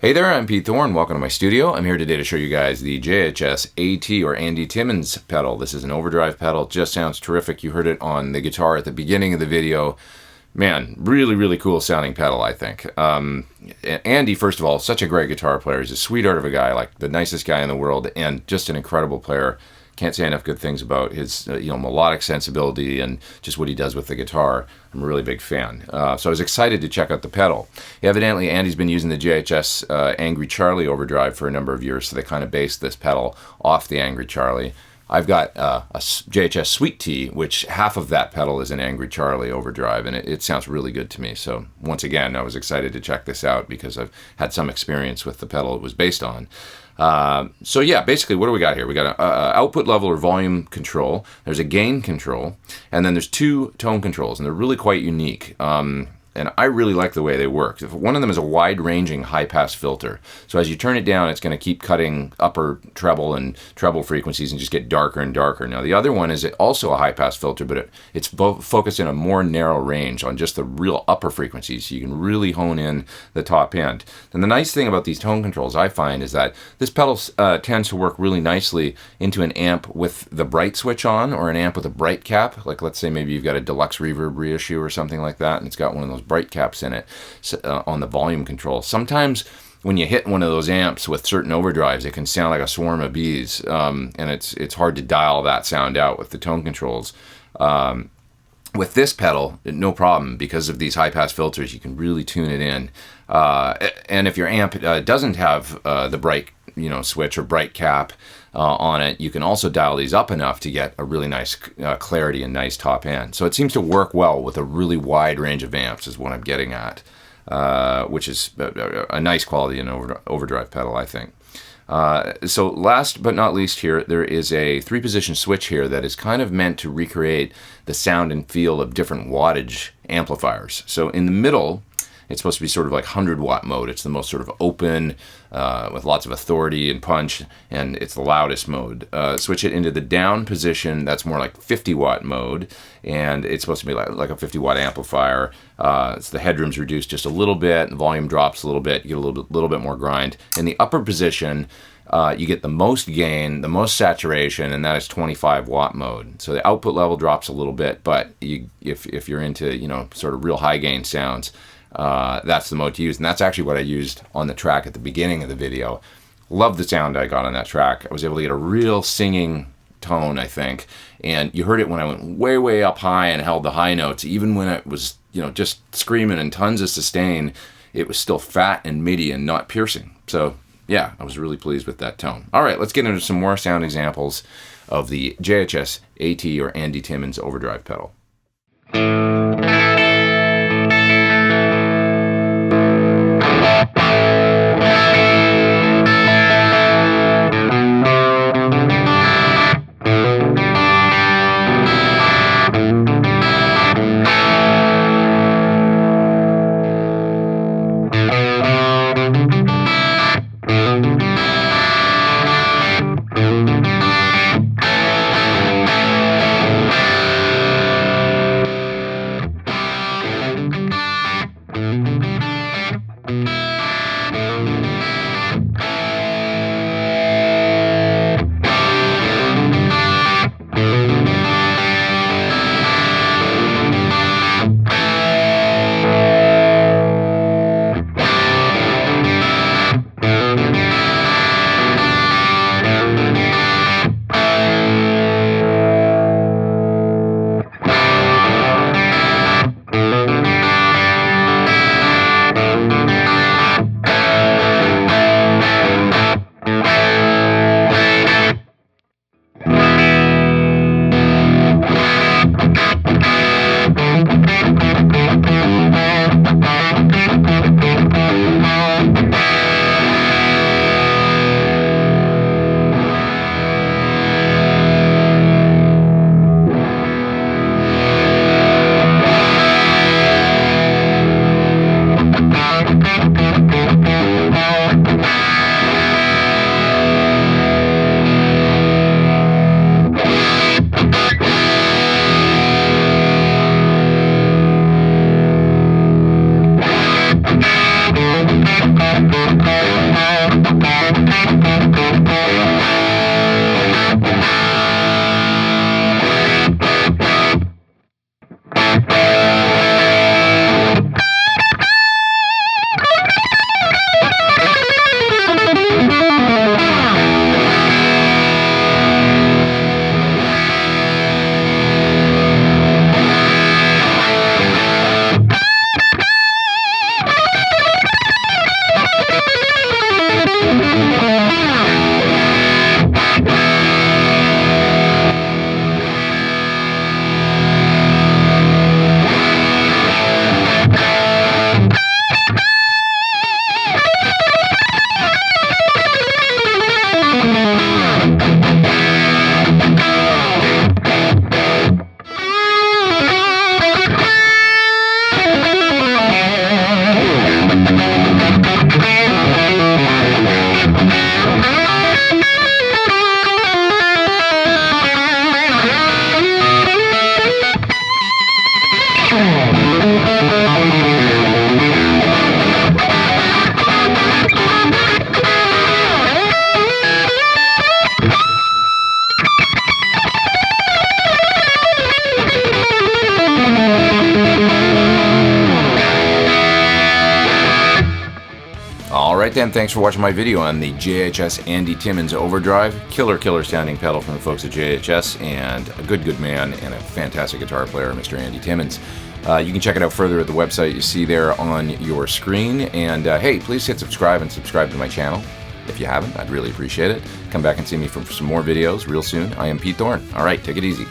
Hey there, I'm Pete Thorn. Welcome to my studio. I'm here today to show you guys the JHS AT or Andy Timmons pedal. This is an overdrive pedal. Just sounds terrific. You heard it on the guitar at the beginning of the video. Man, really cool sounding pedal, I think. Andy, first of all, such a great guitar player. He's a sweetheart of a guy, like the nicest guy in the world, and just an incredible player. Can't say enough good things about his melodic sensibility and just what he does with the guitar. I'm a really big fan. So I was excited to check out the pedal. Evidently, Andy's been using the JHS Angry Charlie Overdrive for a number of years, so they kind of based this pedal off the Angry Charlie. I've got a JHS Sweet Tea, which half of that pedal is an Angry Charlie Overdrive, and it sounds really good to me. So once again, I was excited to check this out because I've had some experience with the pedal it was based on. So yeah, basically what do we got here? We got an output level or volume control, there's a gain control, and then there's two tone controls, and they're really quite unique. And I really like the way they work. One of them is a wide-ranging high-pass filter. So as you turn it down, it's going to keep cutting upper treble and treble frequencies and just get darker and darker. Now, the other one is also a high-pass filter, but it's focused in a more narrow range on just the real upper frequencies, so you can really hone in the top end. And the nice thing about these tone controls, I find, is that this pedal tends to work really nicely into an amp with the bright switch on, or an amp with a bright cap. Like, let's say maybe you've got a deluxe reverb reissue or something like that, and it's got one of those bright caps in it on the volume control. Sometimes when you hit one of those amps with certain overdrives, it can sound like a swarm of bees, and it's hard to dial that sound out with the tone controls. With this pedal, no problem, because of these high-pass filters, you can really tune it in. And if your amp doesn't have the bright switch or bright cap on it, you can also dial these up enough to get a really nice clarity and nice top end. So it seems to work well with a really wide range of amps is what I'm getting at, which is a nice quality in an overdrive pedal, I think. So last but not least here, there is a 3-position switch here that is kind of meant to recreate the sound and feel of different wattage amplifiers. So in the middle, it's supposed to be sort of like 100-watt mode. It's the most sort of open, with lots of authority and punch, and it's the loudest mode. Switch it into the down position, that's more like 50-watt mode, and it's supposed to be like a 50-watt amplifier. So the headroom's reduced just a little bit, the volume drops a little bit, you get a little bit more grind. In the upper position, you get the most gain, the most saturation, and that is 25-watt mode. So the output level drops a little bit, but if you're into sort of real high gain sounds, that's the mode to use, and that's actually what I used on the track at the beginning of the video. Love the sound I got on that track. I was able to get a real singing tone, I think, and you heard it when I went way up high and held the high notes. Even when it was just screaming and tons of sustain, it was still fat and MIDI and not piercing. So yeah, I was really pleased with that tone. All right, let's get into some more sound examples of the JHS AT or Andy Timmons Overdrive pedal. again, thanks for watching my video on the JHS Andy Timmons Overdrive. Killer sounding pedal from the folks at JHS, and a good man and a fantastic guitar player, Mr. Andy Timmons. You can check it out further at the website you see there on your screen. And hey, please hit subscribe and subscribe to my channel. If you haven't, I'd really appreciate it. Come back and see me for some more videos real soon. I am Pete Thorn. All right, take it easy.